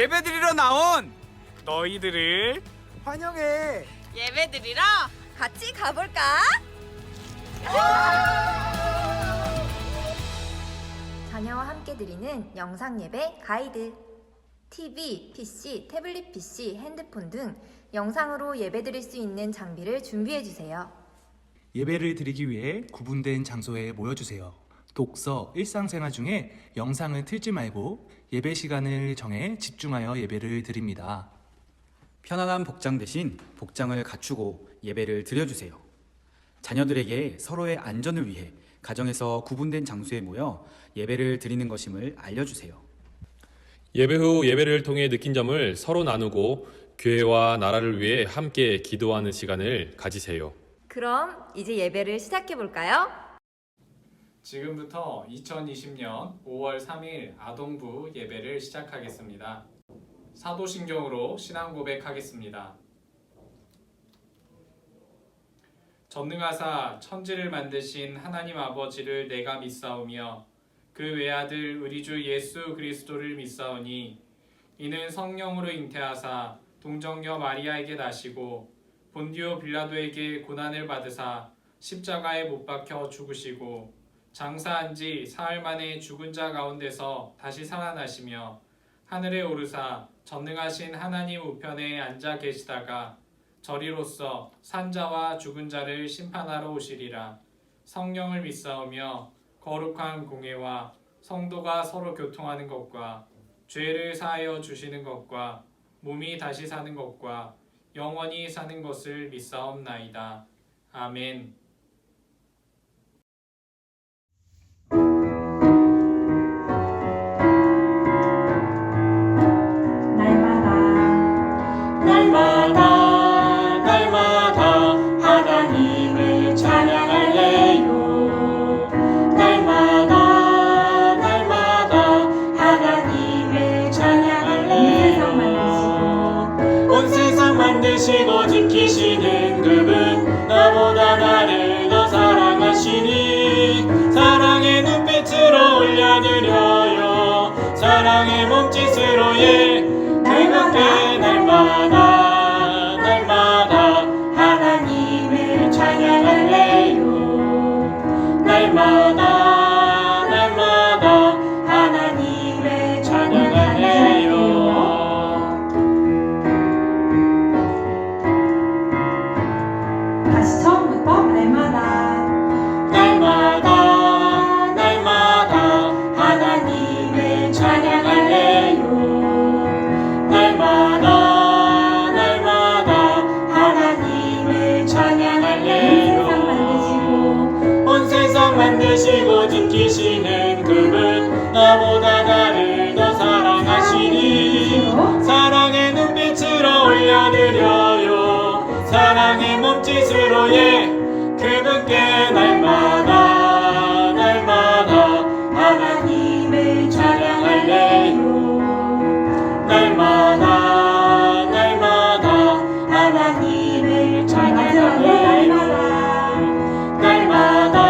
예배드리러 나온 너희들을 환영해. 예배드리러 같이 가볼까? 자녀와 함께 드리는 영상 예배 가이드. TV, PC, 태블릿 PC, 핸드폰 등 영상으로 예배 드릴 수 있는 장비를 준비해 주세요. 예배를 드리기 위해 구분된 장소에 모여주세요. 독서, 일상생활 중에 영상을 틀지 말고 예배 시간을 정해 집중하여 예배를 드립니다. 편안한 복장 대신 복장을 갖추고 예배를 드려주세요. 자녀들에게 서로의 안전을 위해 가정에서 구분된 장소에 모여 예배를 드리는 것임을 알려주세요. 예배 후 예배를 통해 느낀 점을 서로 나누고 교회와 나라를 위해 함께 기도하는 시간을 가지세요. 그럼 이제 예배를 시작해 볼까요? 지금부터 2020년 5월 3일 아동부 예배를 시작하겠습니다. 사도신경으로 신앙 고백하겠습니다. 전능하사 천지를 만드신 하나님 아버지를 내가 믿사오며 그 외아들 우리 주 예수 그리스도를 믿사오니 이는 성령으로 잉태하사 동정녀 마리아에게 나시고 본디오 빌라도에게 고난을 받으사 십자가에 못 박혀 죽으시고 장사한 지 사흘 만에 죽은 자 가운데서 다시 살아나시며 하늘에 오르사 전능하신 하나님 우편에 앉아 계시다가 저리로서 산자와 죽은 자를 심판하러 오시리라. 성령을 믿사오며 거룩한 공회와 성도가 서로 교통하는 것과 죄를 사하여 주시는 것과 몸이 다시 사는 것과 영원히 사는 것을 믿사옵나이다. 아멘. 날마다 하나님을 찬양할래요. 날마다 하나님을 찬양할래요. 온 세상 만드시고 지키시는 그분, 나보다 나를 더 사랑하시니 사랑의 눈빛으로 올려드려요. 사랑의 몸짓으로 그분께 날마다 하나님을 찬양할래요. 날마다 하나님을 찬양할래요. 다시 처음부터 날마다 하나님을 찬양할래요. 날마다 하나님을 찬양할래요. 온 세상 만드시고 지키시는 그분, 나보다 나를 더 사랑하시니 사랑의 눈빛으로 올려드려요. 사랑의 몸짓으로 그분께 날마다 하나님을 찬양할래요. 날마다 하나님을 찬양할래요. 날마다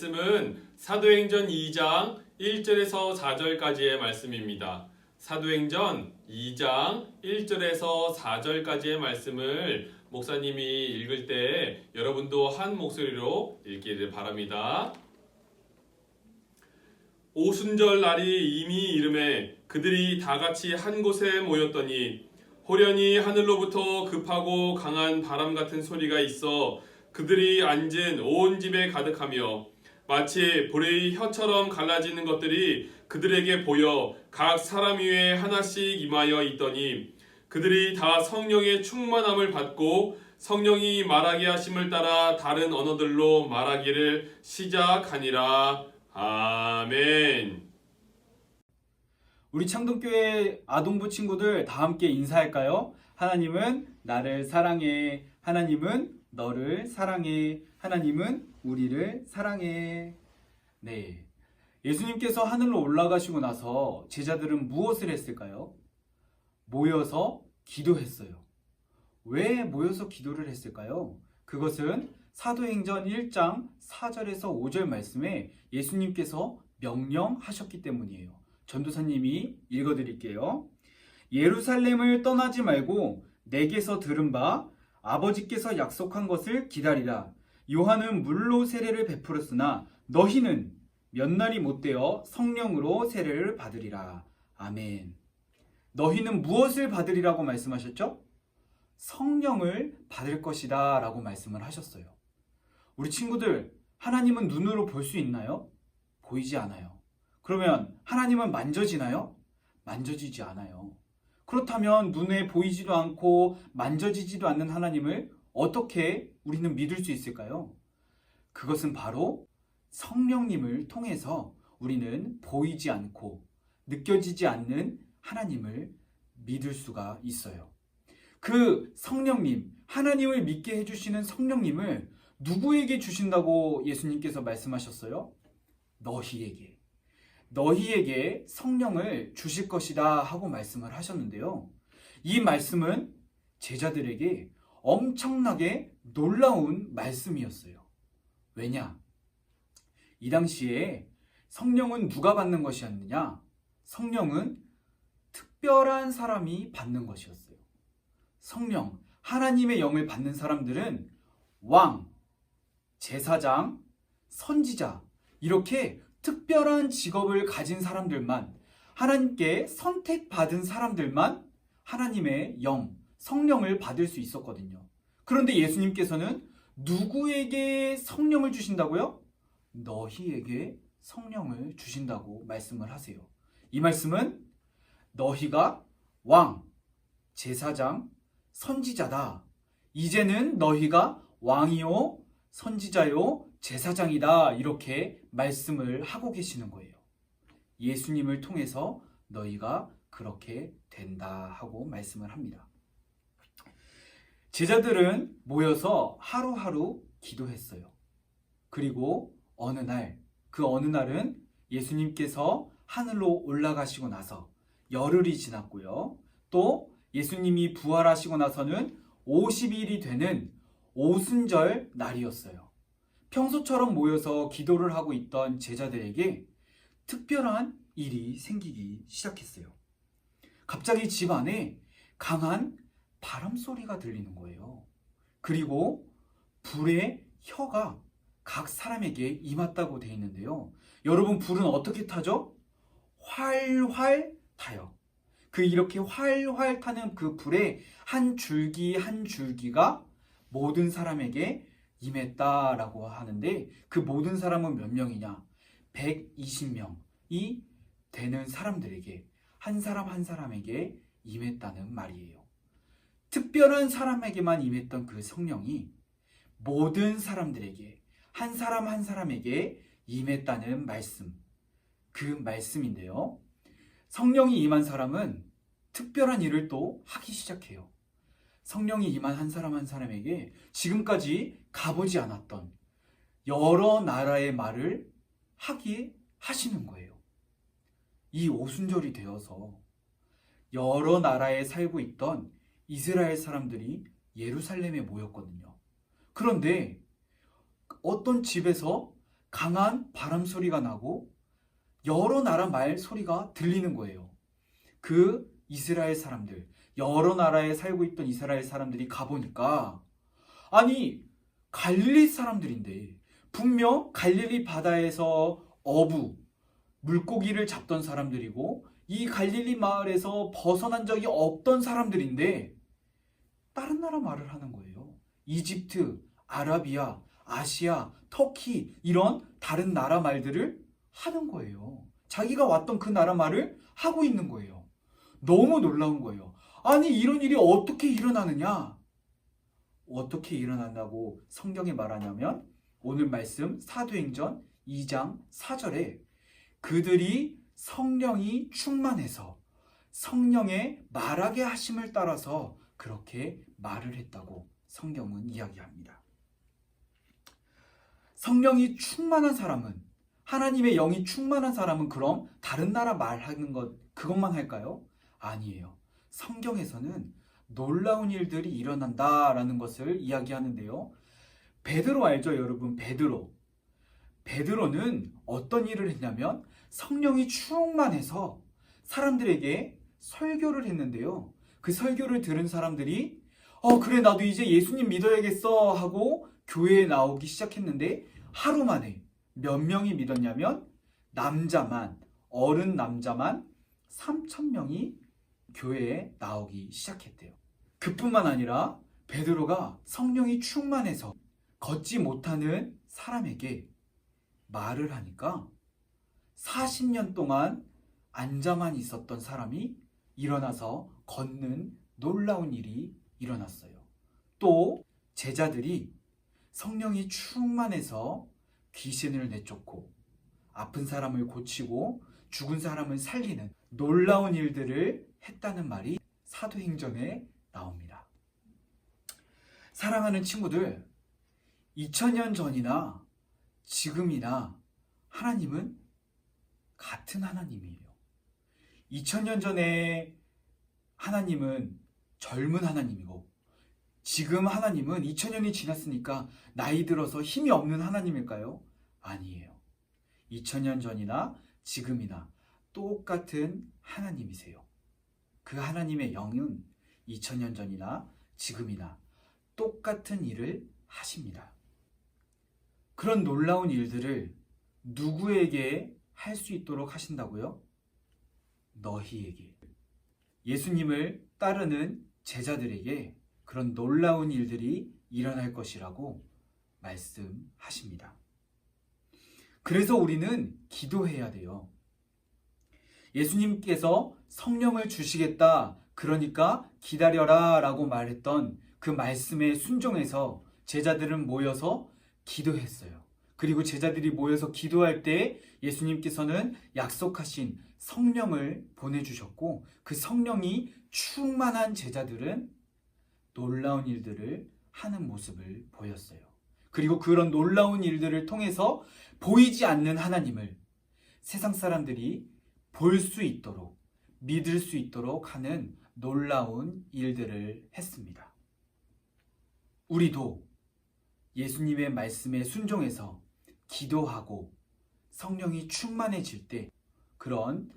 말씀은 사도행전 2장 1절에서 4절까지의 말씀입니다. 사도행전 2장 1절에서 4절까지의 말씀을 목사님이 읽을 때 여러분도 한 목소리로 읽기를 바랍니다. 오순절 날이 이미 이름에 그들이 다 같이 한 곳에 모였더니 호련히 하늘로부터 급하고 강한 바람 같은 소리가 있어 그들이 앉은 온 집에 가득하며 마치 불의 혀처럼 갈라지는 것들이 그들에게 보여 각 사람 위에 하나씩 임하여 있더니 그들이 다 성령의 충만함을 받고 성령이 말하게 하심을 따라 다른 언어들로 말하기를 시작하니라. 아멘. 우리 창동교회 아동부 친구들 다 함께 인사할까요? 하나님은 나를 사랑해. 하나님은 너를 사랑해. 하나님은 우리를 사랑해. 네. 예수님께서 하늘로 올라가시고 나서 제자들은 무엇을 했을까요? 모여서 기도했어요. 왜 모여서 기도를 했을까요? 그것은 사도행전 1장 4절에서 5절 말씀에 예수님께서 명령하셨기 때문이에요. 전도사님이 읽어드릴게요. 예루살렘을 떠나지 말고 내게서 들은 바 아버지께서 약속한 것을 기다리라. 요한은 물로 세례를 베풀었으나 너희는 몇 날이 못되어 성령으로 세례를 받으리라. 아멘. 너희는 무엇을 받으리라고 말씀하셨죠? 성령을 받을 것이다 라고 말씀을 하셨어요. 우리 친구들, 하나님은 눈으로 볼 수 있나요? 보이지 않아요. 그러면 하나님은 만져지나요? 만져지지 않아요. 그렇다면 눈에 보이지도 않고 만져지지도 않는 하나님을 어떻게 우리는 믿을 수 있을까요? 그것은 바로 성령님을 통해서 우리는 보이지 않고 느껴지지 않는 하나님을 믿을 수가 있어요. 그 성령님, 하나님을 믿게 해주시는 성령님을 누구에게 주신다고 예수님께서 말씀하셨어요? 너희에게 성령을 주실 것이다 하고 말씀을 하셨는데요. 이 말씀은 제자들에게 엄청나게 놀라운 말씀이었어요. 왜냐? 이 당시에 성령은 누가 받는 것이었느냐? 성령은 특별한 사람이 받는 것이었어요. 성령, 하나님의 영을 받는 사람들은 왕, 제사장, 선지자, 이렇게 특별한 직업을 가진 사람들만, 하나님께 선택받은 사람들만 하나님의 영, 성령을 받을 수 있었거든요. 그런데 예수님께서는 누구에게 성령을 주신다고요? 너희에게 성령을 주신다고 말씀을 하세요. 이 말씀은 너희가 왕, 제사장, 선지자다. 이제는 너희가 왕이요, 선지자요, 제사장이다. 이렇게 말씀을 하고 계시는 거예요. 예수님을 통해서 너희가 그렇게 된다 하고 말씀을 합니다. 제자들은 모여서 하루하루 기도했어요. 그리고 어느 날은 예수님께서 하늘로 올라가시고 나서 열흘이 지났고요. 또 예수님이 부활하시고 나서는 50일이 되는 오순절 날이었어요. 평소처럼 모여서 기도를 하고 있던 제자들에게 특별한 일이 생기기 시작했어요. 갑자기 집 안에 강한 바람 소리가 들리는 거예요. 그리고 불의 혀가 각 사람에게 임했다고 되어 있는데요. 여러분, 불은 어떻게 타죠? 활활 타요. 이렇게 활활 타는 그 불의 한 줄기 한 줄기가 모든 사람에게 임했다라고 하는데, 그 모든 사람은 몇 명이냐? 120명이 되는 사람들에게, 한 사람 한 사람에게 임했다는 말이에요. 특별한 사람에게만 임했던 그 성령이 모든 사람들에게, 한 사람 한 사람에게 임했다는 말씀, 그 말씀인데요. 성령이 임한 사람은 특별한 일을 또 하기 시작해요. 성령이 임한 한 사람 한 사람에게 지금까지 가보지 않았던 여러 나라의 말을 하게 하시는 거예요. 이 오순절이 되어서 여러 나라에 살고 있던 이스라엘 사람들이 예루살렘에 모였거든요. 그런데 어떤 집에서 강한 바람 소리가 나고 여러 나라 말 소리가 들리는 거예요. 그 이스라엘 사람들, 여러 나라에 살고 있던 이스라엘 사람들이 가보니까 아니 갈릴리 사람들인데 분명 갈릴리 바다에서 어부, 물고기를 잡던 사람들이고 이 갈릴리 마을에서 벗어난 적이 없던 사람들인데 다른 나라 말을 하는 거예요. 이집트, 아라비아, 아시아, 터키 이런 다른 나라 말들을 하는 거예요. 자기가 왔던 그 나라 말을 하고 있는 거예요. 너무 놀라운 거예요. 아니 이런 일이 어떻게 일어나느냐? 어떻게 일어난다고 성경에 말하냐면 오늘 말씀 사도행전 2장 4절에 그들이 성령이 충만해서 성령의 말하게 하심을 따라서 그렇게 말을 했다고 성경은 이야기합니다. 성령이 충만한 사람은, 하나님의 영이 충만한 사람은 그럼 다른 나라 말하는 것 그것만 할까요? 아니에요. 성경에서는 놀라운 일들이 일어난다라는 것을 이야기하는데요. 베드로 알죠, 여러분? 베드로는 어떤 일을 했냐면 성령이 충만해서 사람들에게 설교를 했는데요. 그 설교를 들은 사람들이 그래 나도 이제 예수님 믿어야겠어 하고 교회에 나오기 시작했는데 하루 만에 몇 명이 믿었냐면 어른 남자만 3,000명이 교회에 나오기 시작했대요. 그뿐만 아니라 베드로가 성령이 충만해서 걷지 못하는 사람에게 말을 하니까 40년 동안 앉아만 있었던 사람이 일어나서 걷는 놀라운 일이 일어났어요. 또 제자들이 성령이 충만해서 귀신을 내쫓고 아픈 사람을 고치고 죽은 사람을 살리는 놀라운 일들을 했다는 말이 사도행전에 나옵니다. 사랑하는 친구들, 2000년 전이나 지금이나 하나님은 같은 하나님이에요. 2000년 전에 하나님은 젊은 하나님이고 지금 하나님은 2000년이 지났으니까 나이 들어서 힘이 없는 하나님일까요? 아니에요. 2000년 전이나 지금이나 똑같은 하나님이세요. 그 하나님의 영은 2000년 전이나 지금이나 똑같은 일을 하십니다. 그런 놀라운 일들을 누구에게 할 수 있도록 하신다고요? 너희에게. 예수님을 따르는 제자들에게 그런 놀라운 일들이 일어날 것이라고 말씀하십니다. 그래서 우리는 기도해야 돼요. 예수님께서 성령을 주시겠다, 그러니까 기다려라 라고 말했던 그 말씀에 순종해서 제자들은 모여서 기도했어요. 그리고 제자들이 모여서 기도할 때 예수님께서는 약속하신 성령을 보내주셨고 그 성령이 충만한 제자들은 놀라운 일들을 하는 모습을 보였어요. 그리고 그런 놀라운 일들을 통해서 보이지 않는 하나님을 세상 사람들이 볼 수 있도록 믿을 수 있도록 하는 놀라운 일들을 했습니다. 우리도 예수님의 말씀에 순종해서 기도하고 성령이 충만해질 때 그런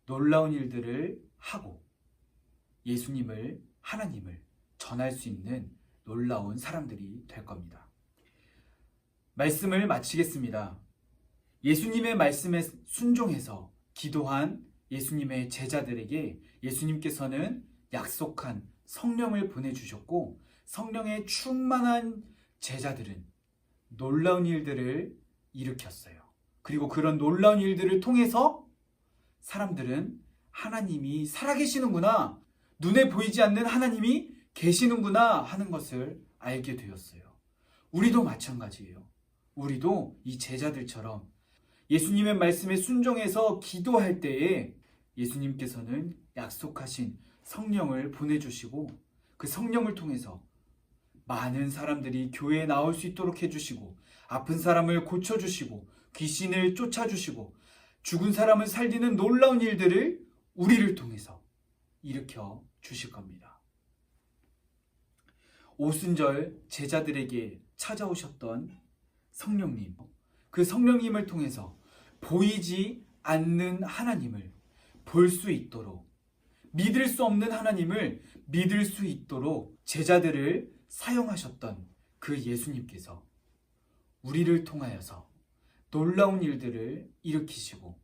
놀라운 일들을 하고 예수님을, 하나님을 전할 수 있는 놀라운 사람들이 될 겁니다. 말씀을 마치겠습니다. 예수님의 말씀에 순종해서 기도한 예수님의 제자들에게 예수님께서는 약속한 성령을 보내주셨고 성령의 충만한 제자들은 놀라운 일들을 일으켰어요. 그리고 그런 놀라운 일들을 통해서 사람들은 하나님이 살아계시는구나, 눈에 보이지 않는 하나님이 계시는구나 하는 것을 알게 되었어요. 우리도 마찬가지예요. 우리도 이 제자들처럼 예수님의 말씀에 순종해서 기도할 때에 예수님께서는 약속하신 성령을 보내주시고 그 성령을 통해서 많은 사람들이 교회에 나올 수 있도록 해주시고 아픈 사람을 고쳐주시고 귀신을 쫓아주시고 죽은 사람을 살리는 놀라운 일들을 우리를 통해서 일으켜 주실 겁니다. 오순절 제자들에게 찾아오셨던 성령님, 그 성령님을 통해서 보이지 않는 하나님을 볼 수 있도록, 믿을 수 없는 하나님을 믿을 수 있도록 제자들을 사용하셨던 그 예수님께서 우리를 통하여서 놀라운 일들을 일으키시고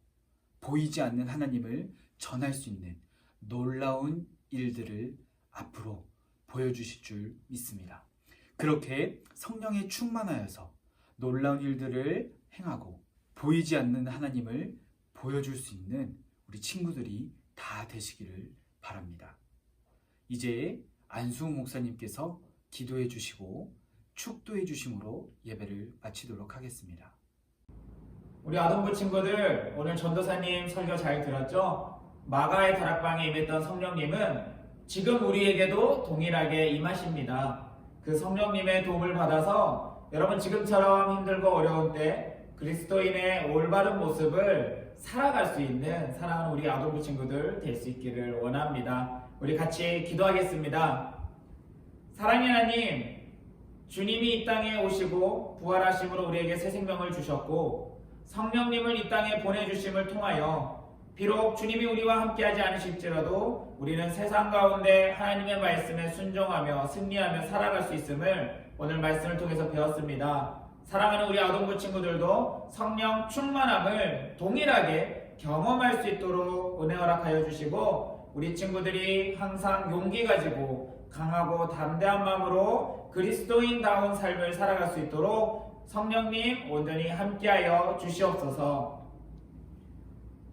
보이지 않는 하나님을 전할 수 있는 놀라운 일들을 앞으로 보여주실 줄 믿습니다. 그렇게 성령에 충만하여서 놀라운 일들을 행하고 보이지 않는 하나님을 보여줄 수 있는 우리 친구들이 다 되시기를 바랍니다. 이제 안수홍 목사님께서 기도해 주시고 축도해 주심으로 예배를 마치도록 하겠습니다. 우리 아동부 친구들, 오늘 전도사님 설교 잘 들었죠? 마가의 다락방에 임했던 성령님은 지금 우리에게도 동일하게 임하십니다. 그 성령님의 도움을 받아서 여러분 지금처럼 힘들고 어려운 때 그리스도인의 올바른 모습을 살아갈 수 있는 사랑하는 우리 아동부 친구들 될 수 있기를 원합니다. 우리 같이 기도하겠습니다. 사랑의 하나님, 주님이 이 땅에 오시고 부활하심으로 우리에게 새 생명을 주셨고 성령님을 이 땅에 보내주심을 통하여 비록 주님이 우리와 함께하지 않으실지라도 우리는 세상 가운데 하나님의 말씀에 순종하며 승리하며 살아갈 수 있음을 오늘 말씀을 통해서 배웠습니다. 사랑하는 우리 아동부 친구들도 성령 충만함을 동일하게 경험할 수 있도록 은혜 허락하여 주시고 우리 친구들이 항상 용기 가지고 강하고 담대한 마음으로 그리스도인다운 삶을 살아갈 수 있도록 성령님 온전히 함께하여 주시옵소서.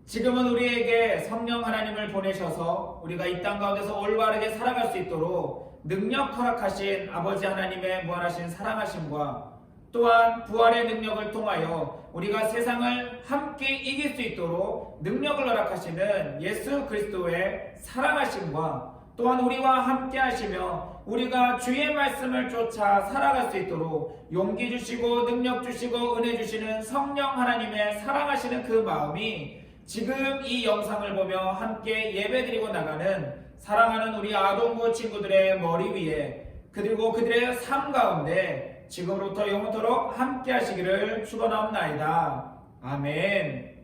지금은 우리에게 성령 하나님을 보내셔서 우리가 이 땅 가운데서 올바르게 살아갈 수 있도록 능력 허락하신 아버지 하나님의 무한하신 사랑하심과 또한 부활의 능력을 통하여 우리가 세상을 함께 이길 수 있도록 능력을 허락하시는 예수 그리스도의 사랑하심과 또한 우리와 함께 하시며 우리가 주의 말씀을 쫓아 살아갈 수 있도록 용기 주시고 능력 주시고 은혜 주시는 성령 하나님의 사랑하시는 그 마음이 지금 이 영상을 보며 함께 예배드리고 나가는 사랑하는 우리 아동부 친구들의 머리 위에 그리고 그들의 삶 가운데 지금부터 영원토록 함께 하시기를 축원하옵나이다. 아멘.